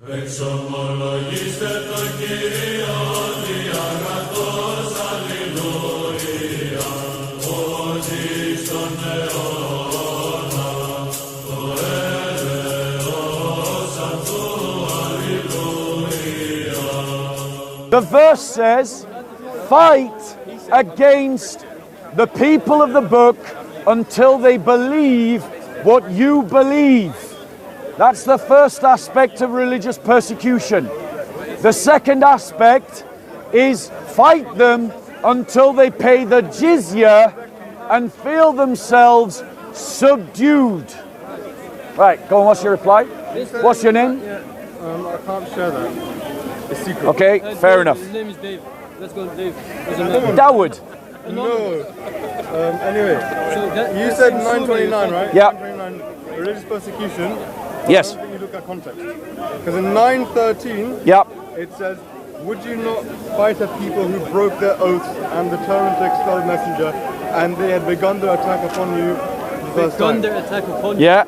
Εξομολογήστε το Κύριο διαγρατός, αλληλούια, ότι στον αιώνα το έλεος αυτού, αλληλούια. The verse says, fight against the people of the book until they believe what you believe. That's the first aspect of religious persecution. The second aspect is fight them until they pay the jizya and feel themselves subdued. Right, go on, what's your reply? What's your name? I can't share that. It's secret. Okay, fair enough. His name is Dave. Let's go, Dave. Dawood. No. Anyway, you said 929, right? Yeah. 929, religious persecution. Yes. I don't think you look at context. Because in 913, Yep. it says, would you not fight a people who broke their oaths and determined to expel the messenger, and they had begun their attack upon you the first time? Their attack upon you. Yeah.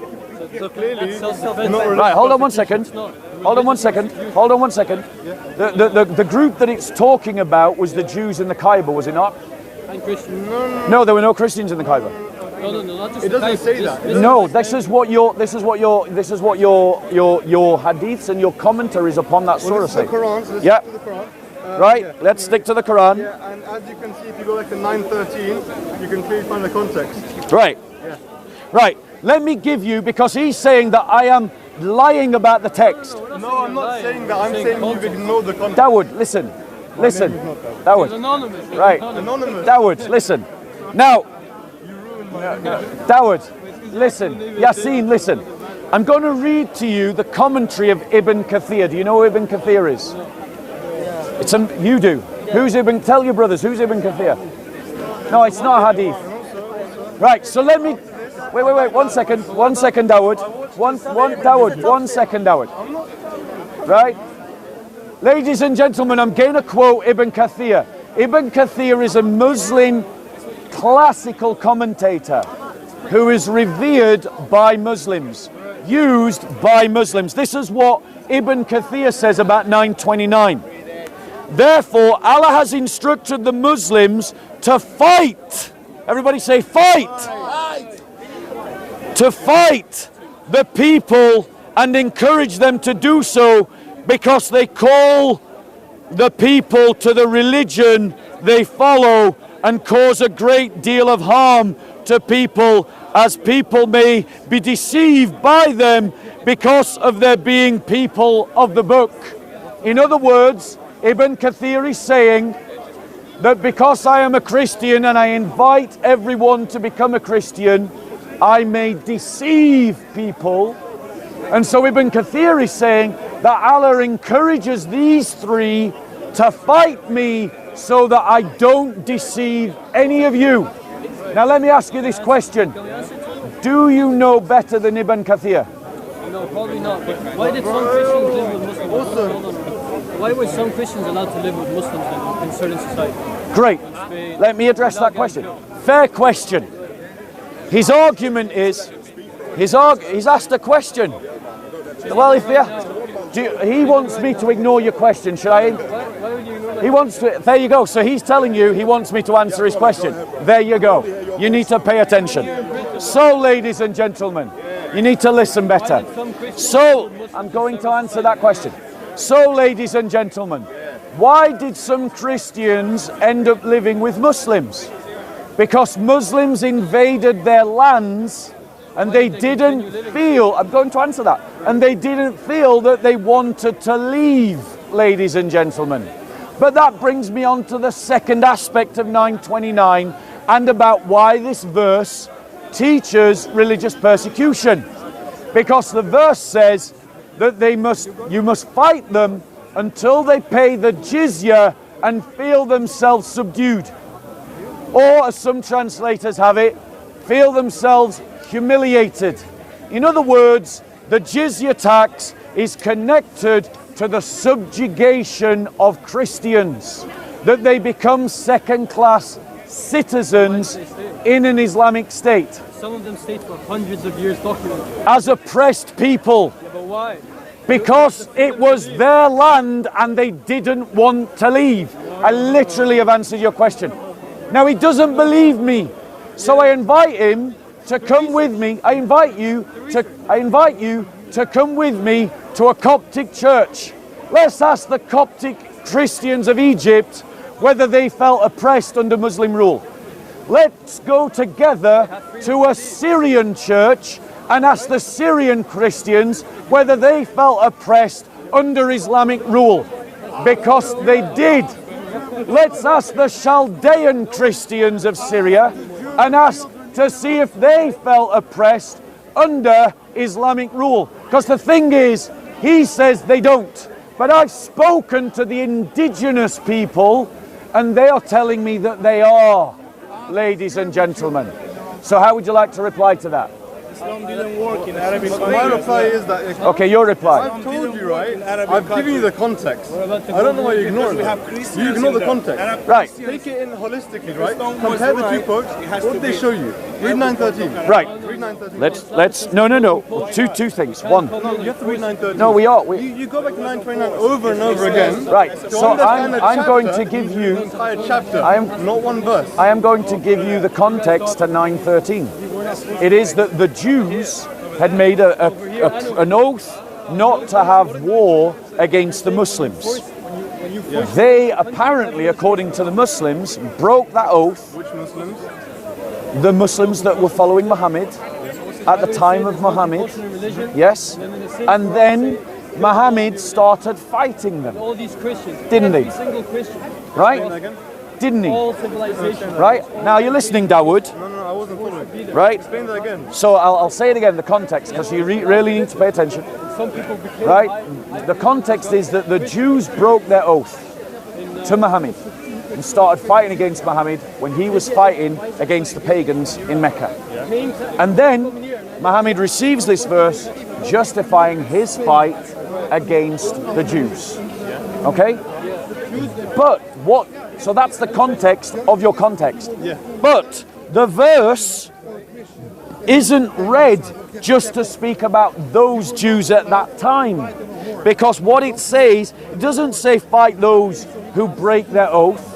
So clearly, That's self-defense. not Right, hold on one second. It's not. Hold on one second. Hold on one second. The group that it's talking about was the Jews in the Khyber, was it not? And Christian. No, there were no Christians in the Khyber. No, not just it doesn't say that. No, this is what your hadiths and your commentaries upon that Well, surah this is the say. Quran, so let's Yeah. stick to the Quran. Right, Yeah. let's stick to the Quran. Yeah, and as you can see, if you go back to 913, you can clearly find the context. Right. Right. Let me give you, because he's saying that I am lying about the text. No, I'm not saying that. I'm saying you've ignored the context. Dawood, listen. Listen. name is not It's Dawood. anonymous. It's Right. Anonymous. Dawood, listen. Now, Dawood, listen. Yassine, listen. I'm going to read to you the commentary of Ibn Kathir. Do you know who Ibn Kathir is? You do. Who's Ibn? Tell your brothers. Who's Ibn Kathir? No, it's not a hadith. Right. So let me. Wait. 1 second. 1 second, Dawood. Dawood. 1 second, Dawood. Right. Ladies and gentlemen, I'm going to quote Ibn Kathir. Ibn Kathir is a Muslim classical commentator who is revered by Muslims, used by Muslims. This is what Ibn Kathir says about 929. Therefore, Allah has instructed the Muslims to fight. Everybody say fight. To fight the people and encourage them to do so, because they call the people to the religion they follow and cause a great deal of harm to people, as people may be deceived by them because of their being people of the book. In other words, Ibn Kathir is saying that because I am a Christian and I invite everyone to become a Christian, I may deceive people. And so Ibn Kathir is saying that Allah encourages these three to fight me so that I don't deceive any of you. Now let me ask you this question. Do you know better than Ibn Kathir? No, probably not. But why did some Christians live with Muslims? Why were some Christians allowed to live with Muslims in certain societies? Great. Let me address that question. Fair question. His argument is, he's asked a question. Well, he wants me to ignore your question, should I? He wants to, there you go. So he's telling you he wants me to answer his question. There you go. You need to pay attention. So, ladies and gentlemen, you need to listen better. So, I'm going to answer that question. So, ladies and gentlemen, why did some Christians end up living with Muslims? Because Muslims invaded their lands and they didn't feel, I'm going to answer that, and they didn't feel that they wanted to leave, ladies and gentlemen. But that brings me on to the second aspect of 929 and about why this verse teaches religious persecution. Because the verse says that you must fight them until they pay the jizya and feel themselves subdued. Or, as some translators have it, feel themselves humiliated. In other words, the jizya tax is connected to the subjugation of Christians, that they become second-class citizens in an Islamic state. Some of them stayed for hundreds of years documented. As oppressed people. Yeah, but why? Because it was their land and they didn't want to leave. I literally have answered your question. Now he doesn't believe me, so I invite him to come with me. I invite you to come with me to a Coptic church. Let's ask the Coptic Christians of Egypt whether they felt oppressed under Muslim rule. Let's go together to a Syrian church and ask the Syrian Christians whether they felt oppressed under Islamic rule, because they did. Let's ask the Chaldean Christians of Syria and ask to see if they felt oppressed under Islamic rule. Because the thing is, he says they don't. But I've spoken to the indigenous people and they are telling me that they are, ladies and gentlemen. So how would you like to reply to that? Islam didn't work in Arabic. My reply is that Okay, your reply. I've told you, right? I've given you the context. I don't know why you ignore it. You ignore the context. Right. Take it in holistically, right? Compare the two quotes. What did they show you? Read 913. Right. Read 913. Let's no. Two things. One. No, you have to read 913. No, we are. You go back to 929 over and over again. Right. To So understand the I'm going chapter, to give the you entire chapter, not one verse. I am going to give you the context to 913. It is that the Jews had made an oath not to have war against the Muslims. They apparently, according to the Muslims, broke that oath. Which Muslims? The Muslims that were following Muhammad at the time of Muhammad. Yes. And then Muhammad started fighting them. All these Christians. Didn't he? Every single Christian. Right? Didn't he? All civilization. Right? Now you're listening, Dawood. No, I wasn't following. Right? Explain that again. So I'll say it again, the context, because you really need to pay attention. Some people became Right? The context is that the Jews broke their oath to Muhammad and started fighting against Muhammad when he was fighting against the pagans in Mecca. And then Muhammad receives this verse justifying his fight against the Jews. Okay? But what, so that's the context of your context. But the verse isn't read just to speak about those Jews at that time. Because what it says, it doesn't say fight those who break their oath.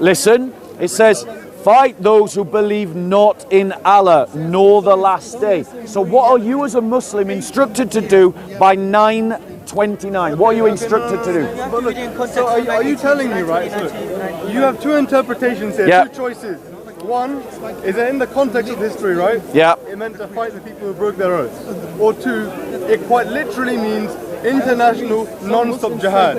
Listen, it says fight those who believe not in Allah nor the last day. So what are you as a Muslim instructed to do by 9:29? What are you instructed to do? But look, so are you telling me, right? So you have two interpretations here, Yeah. two choices. One is that in the context of history, right? Yeah. It meant to fight the people who broke their oaths. Or two, it quite literally means international non-stop jihad.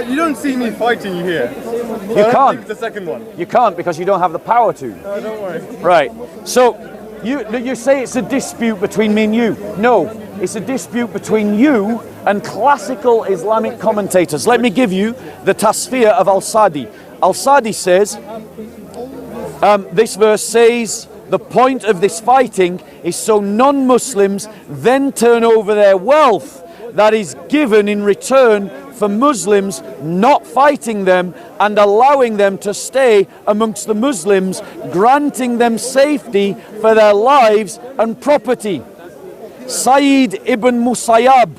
You don't see me fighting you here. So I don't can't. think it's the second one. You can't because you don't have the power to. Don't worry. Right. So you say it's a dispute between me and you. No, it's a dispute between you and classical Islamic commentators. Let me give you the tasfir of Al-Sadi. Al-Sadi says, this verse says, the point of this fighting is so non-Muslims then turn over their wealth that is given in return for Muslims not fighting them and allowing them to stay amongst the Muslims, granting them safety for their lives and property. Sayyid ibn Musayyab,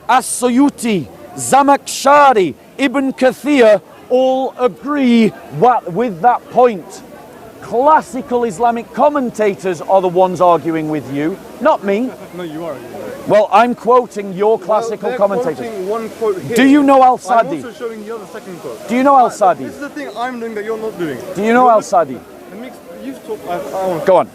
As-Suyuti, Zamakhshari, Ibn Kathir all agree with that point. Classical Islamic commentators are the ones arguing with you, not me. No, you are. Well, I'm quoting your classical They're commentators. quoting one quote here. Do you know I'm Al-Sadi? also showing you the second quote. Do you know Al-Sadi? This is the thing I'm doing that you're not doing. Do you know Al-Sadi? You've talked. Go on.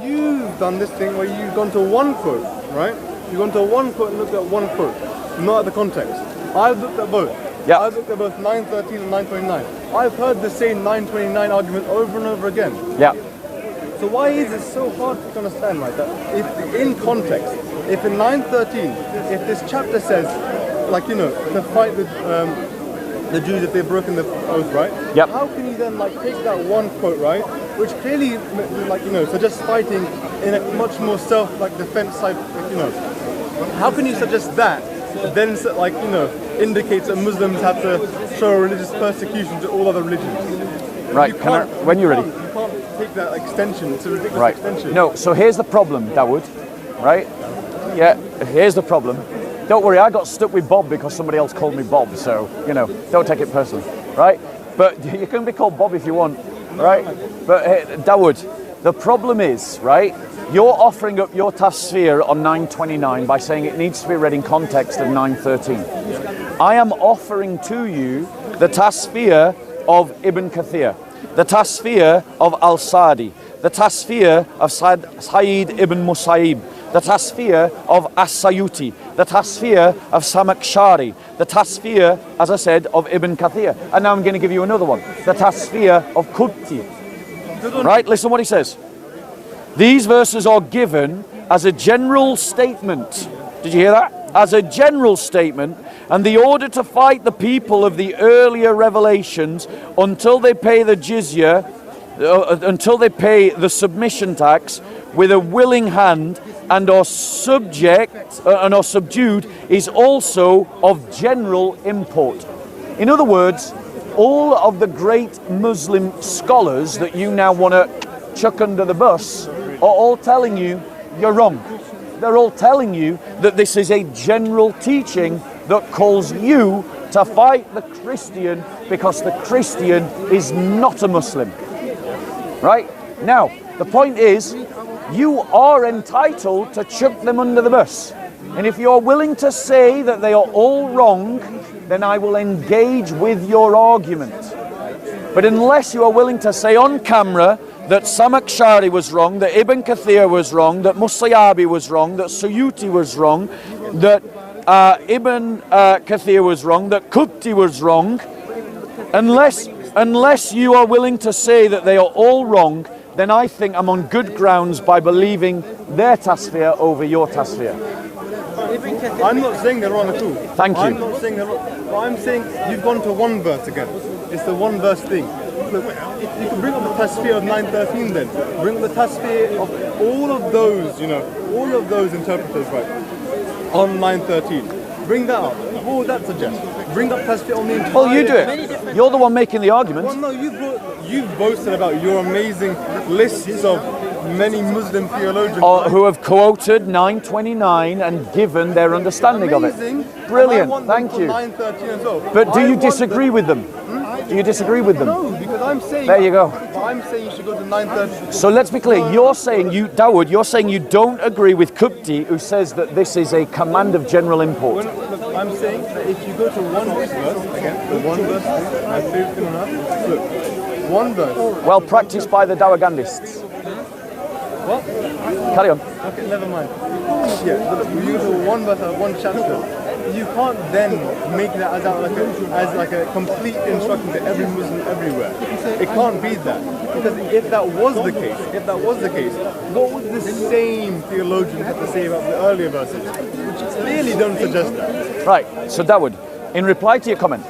You've done this thing where you've gone to one quote, right? You've gone to one quote and looked at one quote, not at the context. I've looked at both. Yeah. I've looked at both 913 and 929. I've heard the same 929 argument over and over again. Yeah. So why is it so hard to understand like that? If in context, if in 913, if this chapter says, like, you know, to fight the Jews if they've broken the oath, right? Yep. How can you then like take that one quote, right, which clearly, like, you know, suggests fighting in a much more self-defense side, you know? How can you suggest that? Then, like, you know, indicates that Muslims have to show religious persecution to all other religions. Right. When you're ready. You can't take that extension. It's a ridiculous Right. extension. No. So here's the problem, Dawood. Right? Yeah. Here's the problem. Don't worry, I got stuck with Bob because somebody else called me Bob, so, you know, don't take it personally, right? But you can be called Bob if you want, right? But hey, Dawood, the problem is, right, you're offering up your tafsir on 9:29 by saying it needs to be read in context of 9:13. I am offering to you the tafsir of Ibn Kathir, the tafsir of Al-Sadi, the tafsir of Sayyid ibn Musayyib, the tafsir of As-Sayuti, the tafsir of Samakshari, the tafsir, as I said, of Ibn Kathir. And now I'm going to give you another one, the tafsir of Qubti. Right, listen what he says. These verses are given as a general statement. Did you hear that? As a general statement, and the order to fight the people of the earlier revelations until they pay the jizya, until they pay the submission tax with a willing hand and are subject and are subdued, is also of general import. In other words, all of the great Muslim scholars that you now want to chuck under the bus are all telling you you're wrong. They're all telling you that this is a general teaching that calls you to fight the Christian because the Christian is not a Muslim. Right? Now, the point is, you are entitled to chuck them under the bus. And if you're willing to say that they are all wrong, then I will engage with your argument. But unless you are willing to say on camera that Samakshari was wrong, that Ibn Kathir was wrong, that Musayyabi was wrong, that Suyuti was wrong, that Ibn Kathir was wrong, that Qubti was wrong, unless you are willing to say that they are all wrong, then I think I'm on good grounds by believing their tasfir over your tasfir. I'm not saying they're wrong at all. Thank you. I'm not saying they're wrong. But I'm saying you've gone to one verse again. It's the one verse thing. Look, if you can bring up the tasfir of 9:13 then. Bring up the tasfir of all of those, you know, all of those interpreters, right, on 9:13. Bring that up. What would that suggest? Bring up tasfir on the entire... Well, you do it. You're the one making the argument. Well, no, you've boasted about your amazing lists of many Muslim theologians Who have quoted 929 and given their understanding of it. Brilliant, thank you. 9:13 as well. But do you disagree with them? Do you disagree with them? No, because I'm saying... There you go. I'm saying you should go to 9:13. So let's be clear, you're saying, Dawood, you're saying you don't agree with Qubti, who says that this is a command of general import. Look, I'm saying that if you go to one verse, again, the one verse, my favorite thing on earth, look, one verse. Well practiced by the Dawagandists. What? Carry on. Okay, never mind. Yeah, look, you go to one verse, one chapter. You can't then make that as like a complete instruction to every Muslim everywhere. It can't be that. Because if that was the case, what would the same theologian have to say about the earlier verses? Which clearly don't suggest that. Right, so Dawood, in reply to your comment,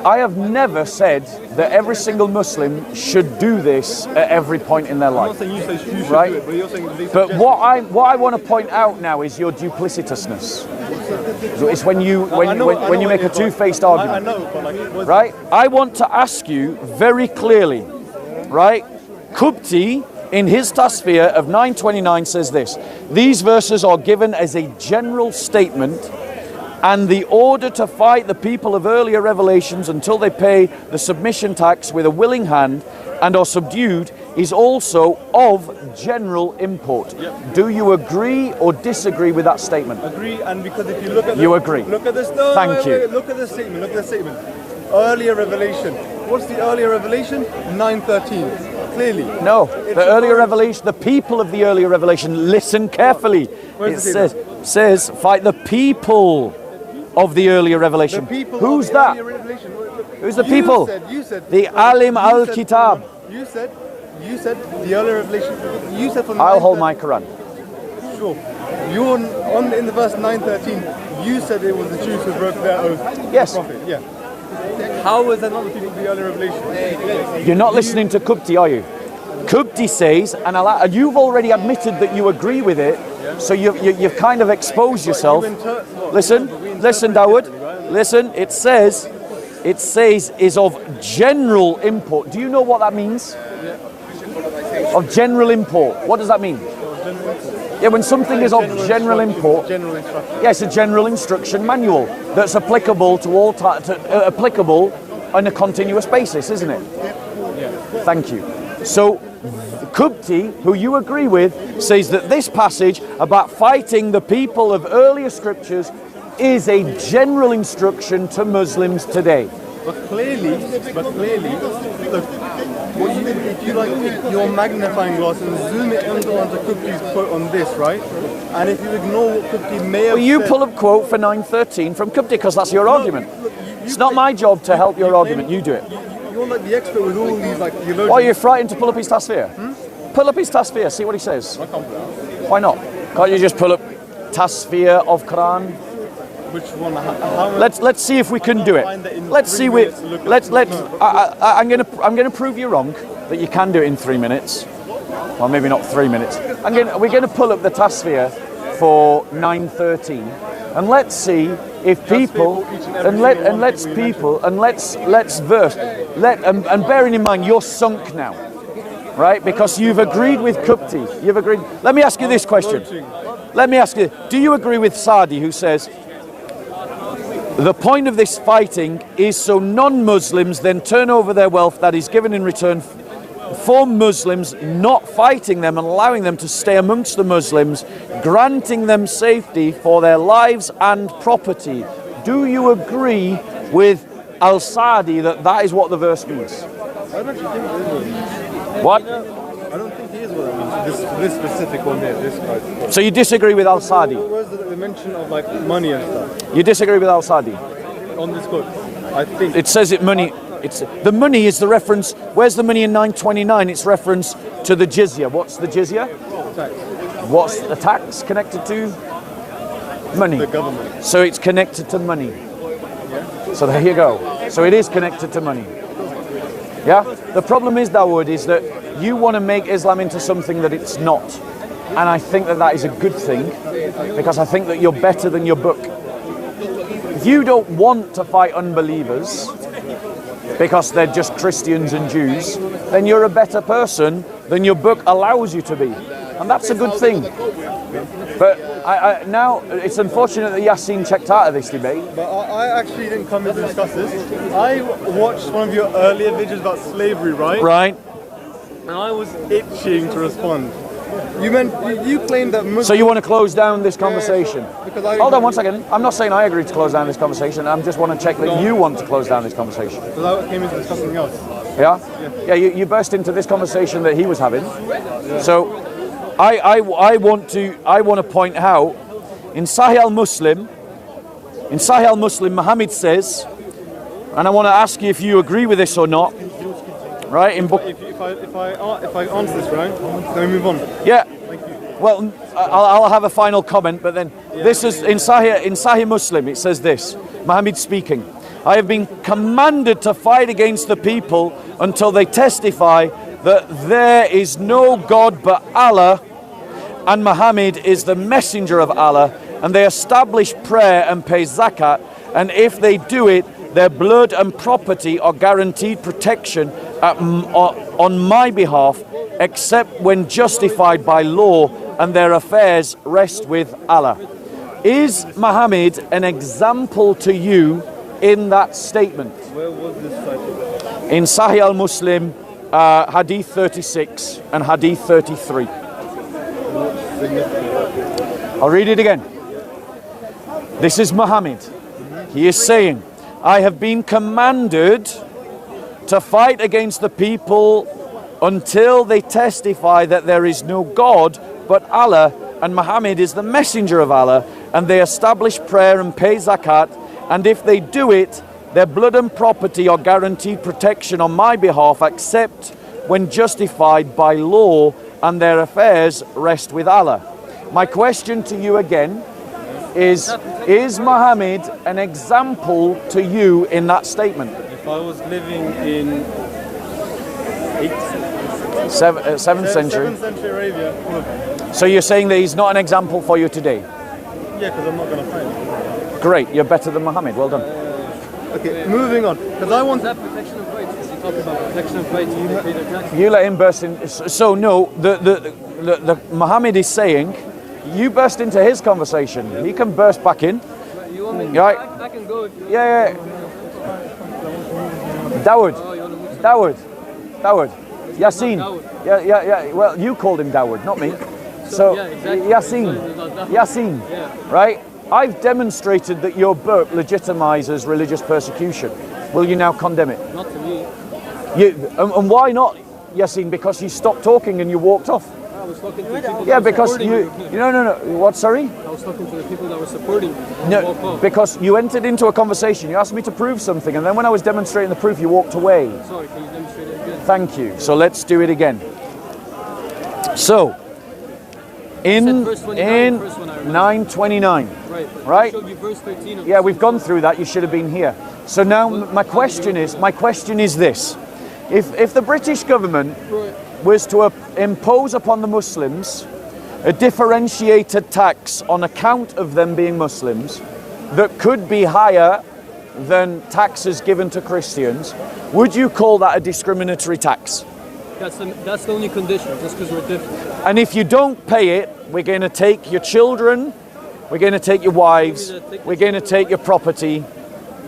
I have never said that every single Muslim should do this at every point in their I'm not life. saying you should Right. do it, but you're saying they But suggest what I want to point out now is your duplicitousness. So it's when you when you make a two-faced argument. I know, but like, Right? I want to ask you very clearly, right? Qubti, in his tasfir of 929, says this: these verses are given as a general statement, and the order to fight the people of earlier revelations until they pay the submission tax with a willing hand and are subdued is also of general import. Do you agree or disagree with that statement? agree, and because if you look at You agree. Look at this. No, Thank you. Look at the statement. Look at the statement. Earlier revelation. What's the earlier revelation? 9:13. Clearly. No, It's the earlier supposed- revelation, the people of the earlier revelation, listen carefully. Where's It it say says, fight the people of the earlier revelation. The people Who's of the that? earlier revelation. Look, Who's the you people? You said. The Alim al-Kitab. You said the earlier revelation. You said from. I'll hold my Quran. Sure. You're in the verse 9:13. You said it was the Jews who broke their oath. to the Yes. Prophet. Yeah. How is that not the people of the earlier revelation? You're not listening to Qubti, are you? Qubti says, and you've already admitted that you agree with it, so you've kind of exposed yourself. Listen, Dawood, listen, it says is of general import. Do you know what that means? Of general import. What does that mean? Yeah, when something is of general import, General instruction. yeah, it's a general instruction manual that's applicable to all applicable on a continuous basis, isn't it? Thank you. So, Qubti, who you agree with, says that this passage about fighting the people of earlier scriptures is a general instruction to Muslims today. But clearly, look, if you like take your magnifying glass and zoom it onto Qubti's quote on this, right? And if you ignore what Qubti may have Well, you said, pull up quote for 913 from Qubti because that's your argument. look, It's not my job to help your argument. You do it. You're like the expert with all these like theologians. Why are you frightened to pull up his Tasfir? Pull up his Tasfir, see what he says. Why not? Can't you just pull up Tasfir of Quran? Which one? How Let's see if we can do it. Let's see I'm gonna prove you wrong that you can do it in 3 minutes. Well, maybe not 3 minutes. We're gonna pull up the Tasfir for 913, and let's see if people and bearing in mind you're sunk now, right? Because you've agreed with Qubti. You've agreed. Let me ask you this question. Let me ask you: do you agree with Sadi, who says the point of this fighting is so non-Muslims then turn over their wealth that is given in return for Muslims, not fighting them and allowing them to stay amongst the Muslims, granting them safety for their lives and property? Do you agree with Al-Sadi that that is what the verse means? I don't actually think it is. What? I don't think it is what it means. This specific one there, this guy. So you disagree with Al-Sadi? Where's the mention of like money and stuff You disagree with Al-Sadi? on this quote? I think It says it money. It's the money is the reference. Where's the money in 929? It's reference to the jizya. What's the jizya? tax, What's the tax connected to? Money. the government. So it's connected to money. So there you go. So it is connected to money. Yeah? The problem is, Dawood, is that you want to make Islam into something that it's not. And I think that that is a good thing, because I think that you're better than your book. If you don't want to fight unbelievers because they're just Christians and Jews, then you're a better person than your book allows you to be. And that's a good thing. But now it's unfortunate that Yassine checked out of this debate. But I actually didn't come here to discuss this. I watched one of your earlier videos about slavery, right? Right? And I was itching to respond. You claimed that Muslims... So you want to close down this conversation? Because I Hold on one second. I'm not saying I agree to close down this conversation. I just want to check that you want to close down this conversation. Because I came in to discuss something else. Yeah? Yeah, you burst into this conversation that he was having. So I want to point out in Sahih al-Muslim, Muhammad says, and I want to ask you if you agree with this or not. Right? In book. If I answer this right, can we move on? Yeah. Well, I'll have a final comment, but then this is in Sahih Muslim. It says this: Muhammad speaking, "I have been commanded to fight against the people until they testify that there is no God but Allah, and Muhammad is the messenger of Allah, and they establish prayer and pay zakat, and if they do it, their blood and property are guaranteed protection on my behalf, except when justified by law, and their affairs rest with Allah." Is Muhammad an example to you in that statement? Where was this cited? In Sahih al-Muslim, Hadith 36 and Hadith 33. I'll read it again. This is Muhammad. He is saying, "I have been commanded to fight against the people until they testify that there is no God but Allah, and Muhammad is the messenger of Allah, and they establish prayer and pay zakat, and if they do it, their blood and property are guaranteed protection on my behalf, except when justified by law, and their affairs rest with Allah." My question to you again is Muhammad an example to you in that statement? If I was living in 7th century. 7th century Arabia, So you're saying that he's not an example for you today? yeah, because I'm not going to fight. Great, you're better than Muhammad. Well done. Okay, moving on. Because I want Is that protection of rights? Is he talking about protection of rights? You let him burst in. So no, the Muhammad is saying you burst into his conversation. He can burst back in. You want me? Right. I can go. If you Yeah. Dawood. Dawood. Yasin. Dawood. Yeah. Well, you called him Dawood, not me. So, yeah, exactly. Yasin. Yeah. Right? I've demonstrated that your book legitimizes religious persecution. Will you now condemn it? Not to me. And why not, Yasin? Because you stopped talking and you walked off. I was talking to the people Yeah, that were because supporting you. No. What? Sorry? I was talking to the people that were supporting you. No, because you entered into a conversation. You asked me to prove something, and then when I was demonstrating the proof, you walked away. Sorry, can you demonstrate it again? Thank you. So let's do it again. So, in verse 29, first one I remember. 9:29. Right. But Right. I showed you verse 13 of Yeah, the we've gone through that. You should have been here. So now my question is this: if the British government was to impose upon the Muslims a differentiated tax on account of them being Muslims that could be higher than taxes given to Christians, would you call that a discriminatory tax? That's the only condition, just because we're different. And if you don't pay it, we're going to take your children, we're going to take your wives, we're going to take your property.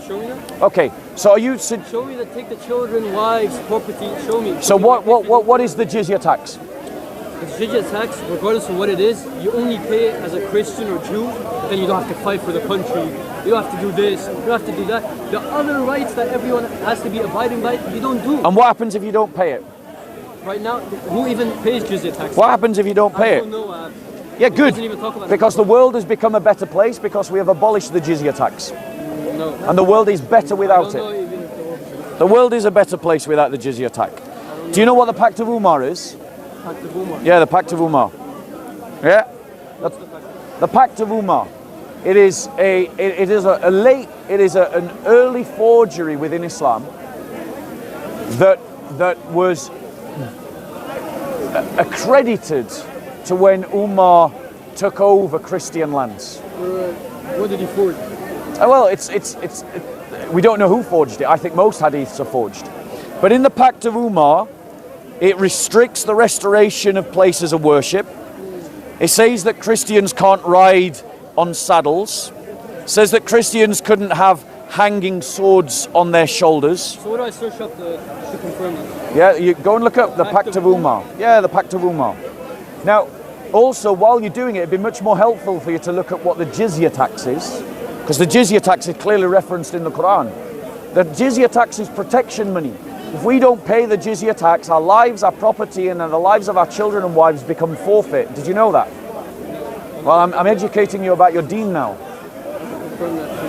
Show me that. Okay, so are you... Show me that. Take the children, wives, property. Show me. So what is the jizya tax? The jizya tax, regardless of what it is, you only pay it as a Christian or Jew. Then you don't have to fight for the country. You don't have to do this. You don't have to do that. The other rights that everyone has to be abiding by, you don't do. And what happens if you don't pay it? Right now, who even pays jizya tax? What happens if you don't pay I it? don't know. Yeah, good. doesn't even talk about it. Because the world has become a better place because we have abolished the jizya tax. No. And the world is better I without don't know it. even if the opposite. The world is a better place without the jizya tax. Do you know what the Pact of Umar is? Pact of Umar. Yeah, the Pact of Umar. Yeah? The Pact of Umar. It is an early forgery within Islam that was accredited to when Umar took over Christian lands. What did he forge? Well, we don't know who forged it. I think most hadiths are forged. But in the Pact of Umar, it restricts the restoration of places of worship. It says that Christians can't ride on saddles. It says that Christians couldn't have hanging swords on their shoulders. So what do I search up to confirm this? Yeah, you go and look up the Pact of Umar. Yeah, the Pact of Umar. Now, also, while you're doing it, it'd be much more helpful for you to look at what the jizya tax is, because the jizya tax is clearly referenced in the Quran. The jizya tax is protection money. If we don't pay the jizya tax, our lives, our property, and the lives of our children and wives become forfeit. Did you know that? Well, I'm educating you about your deen now.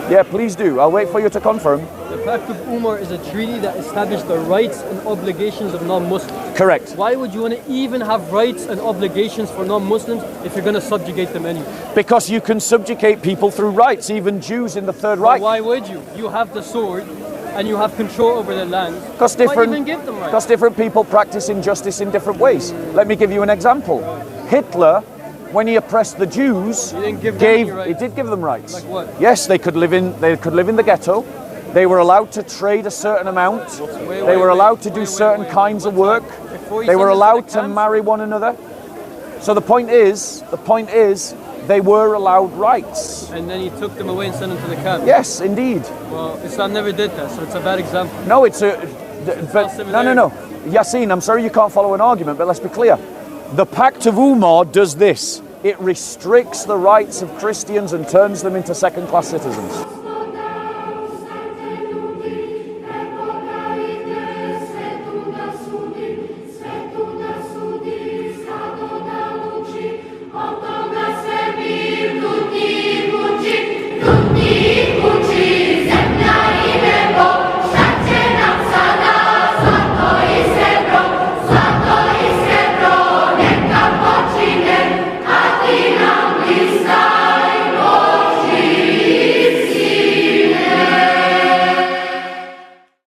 Yeah, please do. I'll wait for you to confirm. The Pact of Umar is a treaty that established the rights and obligations of non-Muslims. Correct. Why would you want to even have rights and obligations for non-Muslims if you're going to subjugate them anyway? Because you can subjugate people through rights, even Jews in the Third Reich. Why would you? You have the sword and you have control over their land. Because Why even give them rights? different people practice injustice in different ways. Let me give you an example. Hitler, when he oppressed the Jews, He didn't give them any rights. he did give them rights. Like what? Yes, they could live in the ghetto. They were allowed to trade a certain amount. They were allowed to do certain kinds of work. Before you They send were them to allowed the to camps? marry one another. So the point is, they were allowed rights. And then he took them away and sent them to the camp. Yes, indeed. Well, Islam never did that, so it's a bad example. No, it's a. But similarity. no. Yasin, I'm sorry you can't follow an argument, but let's be clear. The Pact of Umar does this. It restricts the rights of Christians and turns them into second-class citizens.